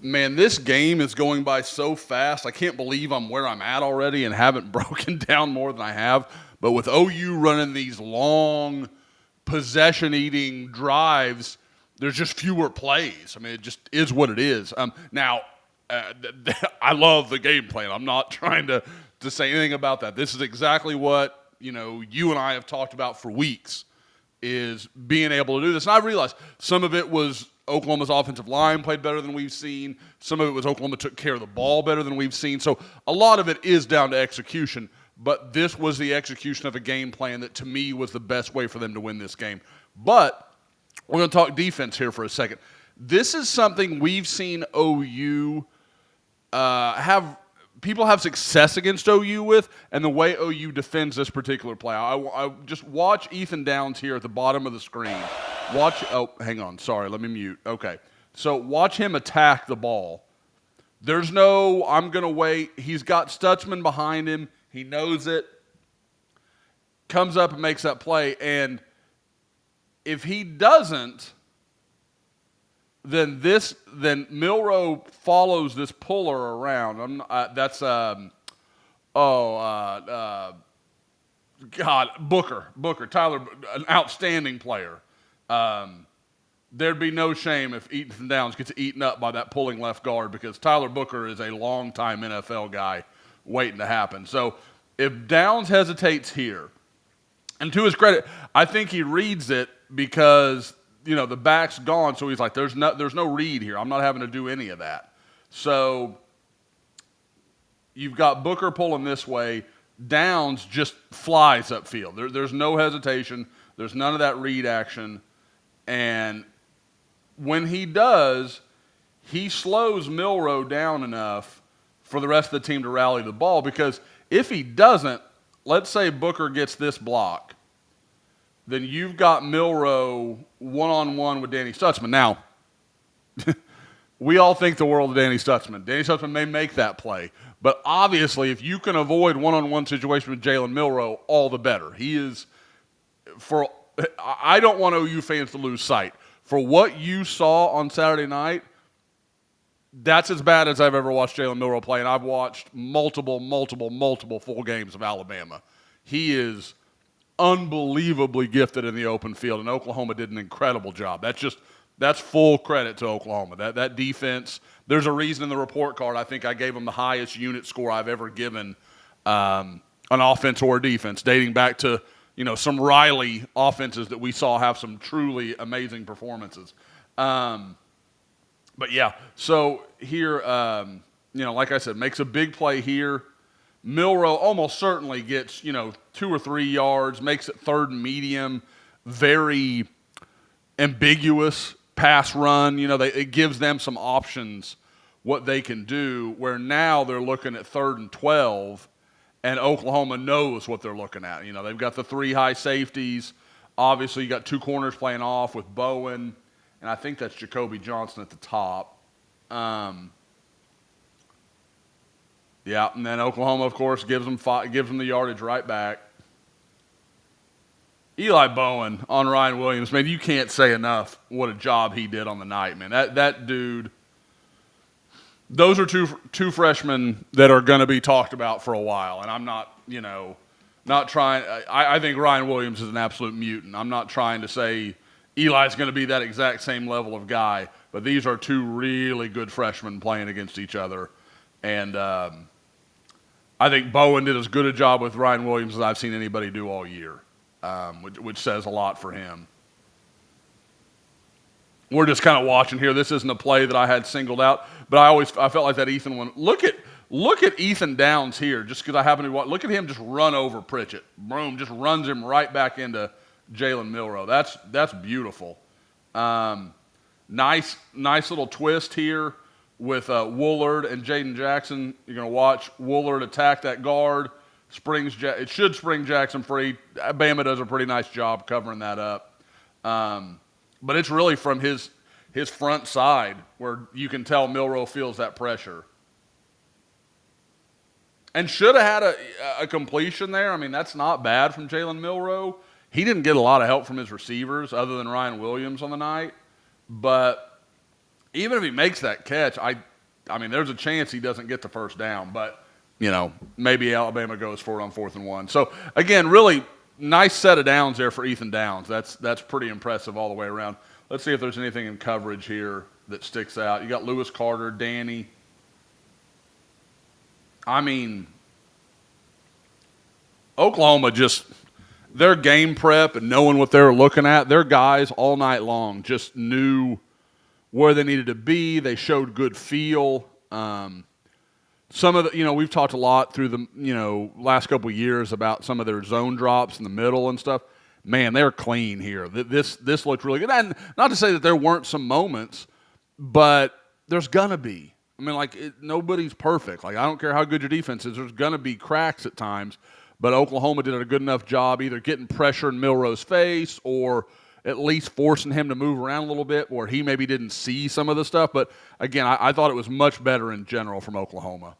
Man, this game is going by so fast. I can't believe I'm where I'm at already and haven't broken down more than I have. But with OU running these long possession-eating drives, there's just fewer plays. I mean, it just is what it is. Now, I love the game plan. I'm not trying to say anything about that. This is exactly what you and I have talked about for weeks, is being able to do this. And I realized some of it was Oklahoma's offensive line played better than we've seen. Some of it was Oklahoma took care of the ball better than we've seen. So a lot of it is down to execution. But this was the execution of a game plan that, to me, was the best way for them to win this game. But we're going to talk defense here for a second. This is something we've seen OU people have success against OU with, and the way OU defends this particular play. I just watch Ethan Downs here at the bottom of the screen. Hang on. Sorry, let me mute. Okay. So watch him attack the ball. There's no, I'm going to wait. He's got Stutzman behind him. He knows it. Comes up and makes that play. And if he doesn't, then Milroe follows this puller around. Booker, Tyler, an outstanding player. There'd be no shame if Ethan Downs gets eaten up by that pulling left guard, because Tyler Booker is a long-time NFL guy waiting to happen. So if Downs hesitates here, and to his credit, I think he reads it because the back's gone, so he's like, there's no read here. I'm not having to do any of that. So you've got Booker pulling this way. Downs just flies upfield. There's no hesitation. There's none of that read action. And when he does, he slows Milroe down enough for the rest of the team to rally the ball, because if he doesn't, let's say Booker gets this block, then you've got Milroe one-on-one with Danny Stutzman. Now, we all think the world of Danny Stutzman. Danny Stutzman may make that play, but obviously if you can avoid one-on-one situation with Jalen Milroe, all the better. I don't want OU fans to lose sight. For what you saw on Saturday night, that's as bad as I've ever watched Jalen Milroe play, and I've watched multiple full games of Alabama. He is unbelievably gifted in the open field, and Oklahoma did an incredible job. That's full credit to Oklahoma. That defense, there's a reason in the report card I think I gave them the highest unit score I've ever given on offense or defense, dating back to some Riley offenses that we saw have some truly amazing performances. But yeah, so here, like I said, makes a big play here. Milroe almost certainly gets, 2 or 3 yards, makes it third and medium, very ambiguous pass run. It gives them some options what they can do, where now they're looking at 3rd and 12, and Oklahoma knows what they're looking at. They've got the 3 high safeties. Obviously, you got 2 corners playing off with Bowen, and I think that's Jacoby Johnson at the top. Yeah, and then Oklahoma, of course, gives them the yardage right back. Eli Bowen on Ryan Williams, man, you can't say enough what a job he did on the night, man. That dude, those are two freshmen that are going to be talked about for a while, and I'm not trying. I think Ryan Williams is an absolute mutant. I'm not trying to say Eli's going to be that exact same level of guy, but these are 2 really good freshmen playing against each other, and I think Bowen did as good a job with Ryan Williams as I've seen anybody do all year, which says a lot for him. We're just kind of watching here. This isn't a play that I had singled out, but I felt like that Ethan one. Look at Ethan Downs here, just because I happen to watch. Look at him just run over Pritchett. Broom just runs him right back into Jalen Milroe. That's beautiful. Nice little twist here with Woolard and Jaden Jackson. You're going to watch Woolard attack that guard. It should spring Jackson free. Bama does a pretty nice job covering that up. But it's really from his front side where you can tell Milroe feels that pressure. And should have had a completion there. I mean, that's not bad from Jalen Milroe. He didn't get a lot of help from his receivers other than Ryan Williams on the night. But even if he makes that catch, I mean, there's a chance he doesn't get the first down, but, maybe Alabama goes for it on 4th and 1. So, again, really nice set of downs there for Ethan Downs. That's pretty impressive all the way around. Let's see if there's anything in coverage here that sticks out. You got Lewis Carter, Danny. I mean, Oklahoma just their game prep and knowing what they were looking at, their guys all night long just knew where they needed to be. They showed good feel. Some of the, we've talked a lot through the, last couple of years about some of their zone drops in the middle and stuff. Man, they're clean here. This looked really good. And not to say that there weren't some moments, but there's gonna be. I mean, nobody's perfect. I don't care how good your defense is. There's gonna be cracks at times. But Oklahoma did a good enough job either getting pressure in Milroe's face or at least forcing him to move around a little bit where he maybe didn't see some of the stuff. But, again, I thought it was much better in general from Oklahoma.